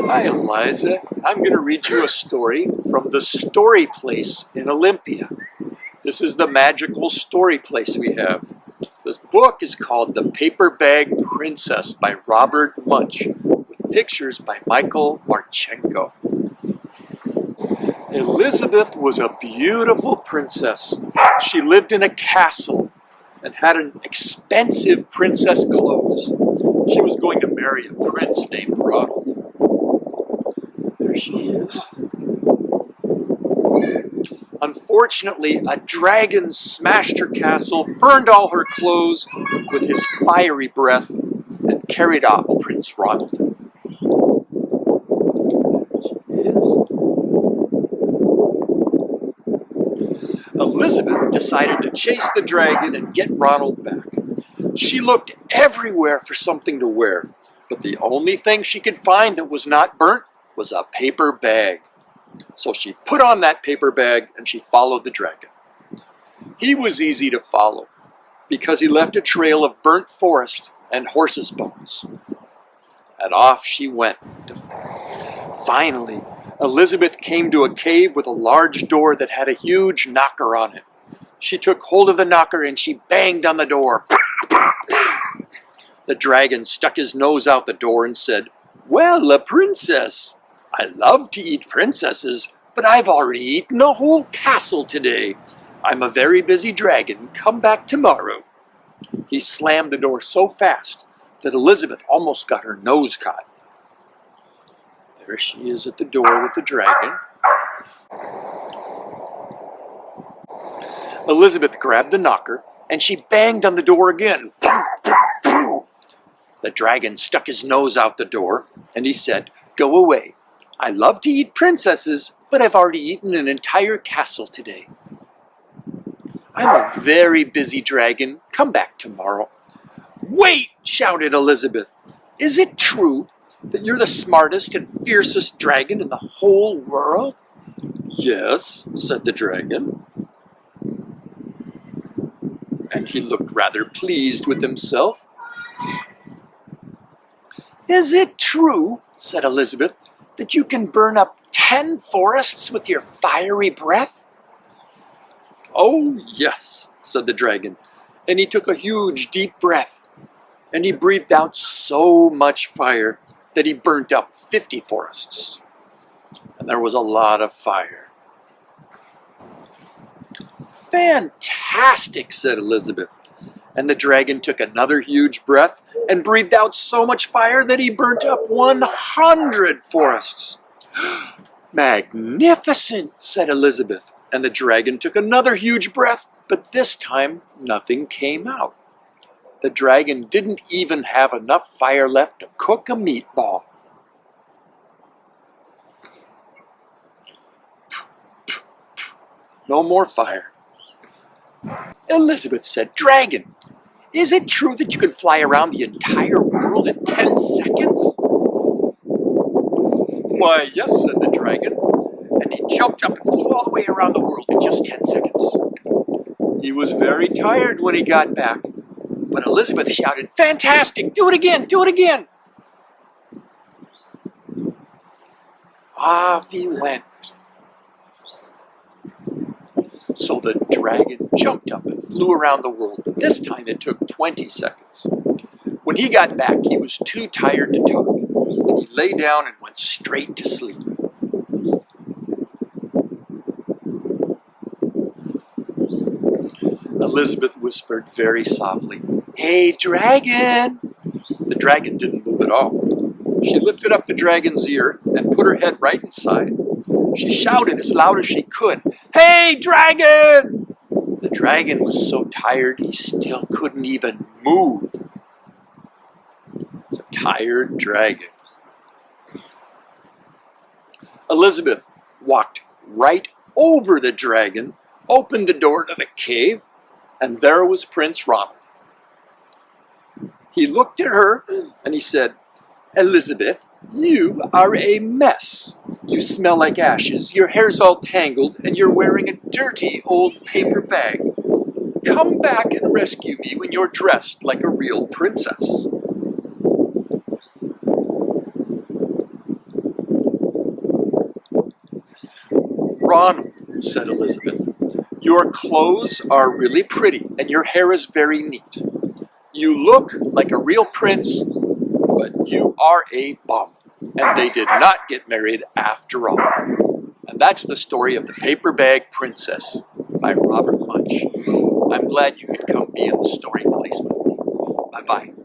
Hi, Eliza. I'm going to read you a story from the Story Place in Olympia. This is the magical story place we have. This book is called The Paperbag Princess by Robert Munch, with pictures by Michael Marchenko. Elizabeth was a beautiful princess. She lived in a castle and had an expensive princess clothes. She was going to marry a prince named Ronald. There she is. Unfortunately, a dragon smashed her castle, burned all her clothes with his fiery breath, and carried off Prince Ronald. Elizabeth decided to chase the dragon and get Ronald back. She looked everywhere for something to wear, but the only thing she could find that was not burnt was a paper bag. So she put on that paper bag and she followed the dragon. He was easy to follow because he left a trail of burnt forest and horses' bones. And off she went. Finally, Elizabeth came to a cave with a large door that had a huge knocker on it. She took hold of the knocker and she banged on the door. The dragon stuck his nose out the door and said, "Well, a princess. I love to eat princesses, but I've already eaten a whole castle today. I'm a very busy dragon. Come back tomorrow." He slammed the door so fast that Elizabeth almost got her nose caught. There she is at the door with the dragon. Elizabeth grabbed the knocker and she banged on the door again. The dragon stuck his nose out the door and he said, "Go away. I love to eat princesses, but I've already eaten an entire castle today. I'm a very busy dragon. Come back tomorrow." "Wait!" shouted Elizabeth. "Is it true that you're the smartest and fiercest dragon in the whole world?" "Yes," said the dragon. And he looked rather pleased with himself. "Is it true," said Elizabeth, "that you can burn up 10 forests with your fiery breath?" "Oh, yes," said the dragon, and he took a huge deep breath, and he breathed out so much fire that he burnt up 50 forests. And there was a lot of fire. "Fantastic," said Elizabeth, and the dragon took another huge breath and breathed out so much fire that he burnt up 100 forests. "Magnificent," said Elizabeth, and the dragon took another huge breath, but this time nothing came out. The dragon didn't even have enough fire left to cook a meatball. No more fire. Elizabeth said, "Dragon, is it true that you can fly around the entire world in 10 seconds? "Why, yes," said the dragon, and he jumped up and flew all the way around the world in just 10 seconds. He was very tired when he got back, but Elizabeth shouted, "Fantastic! Do it again! Do it again!" Off he went. So the dragon jumped up and flew around the world, but this time it took 20 seconds. When he got back, he was too tired to talk, and he lay down and went straight to sleep. Elizabeth whispered very softly, "Hey, dragon!" The dragon didn't move at all. She lifted up the dragon's ear and put her head right inside. She shouted as loud as she could, "Hey, dragon!" The dragon was so tired he still couldn't even move. It's a tired dragon. Elizabeth walked right over the dragon, opened the door to the cave, and there was Prince Ronald. He looked at her and he said, "Elizabeth, you are a mess. You smell like ashes, your hair's all tangled, and you're wearing a dirty old paper bag. Come back and rescue me when you're dressed like a real princess." "Ronald," said Elizabeth, "your clothes are really pretty and your hair is very neat. You look like a real prince, but you are a bum." And they did not get married after all. And that's the story of The Paperbag Princess by Robert Munsch. I'm glad you could come be in the story place with me. Bye-bye.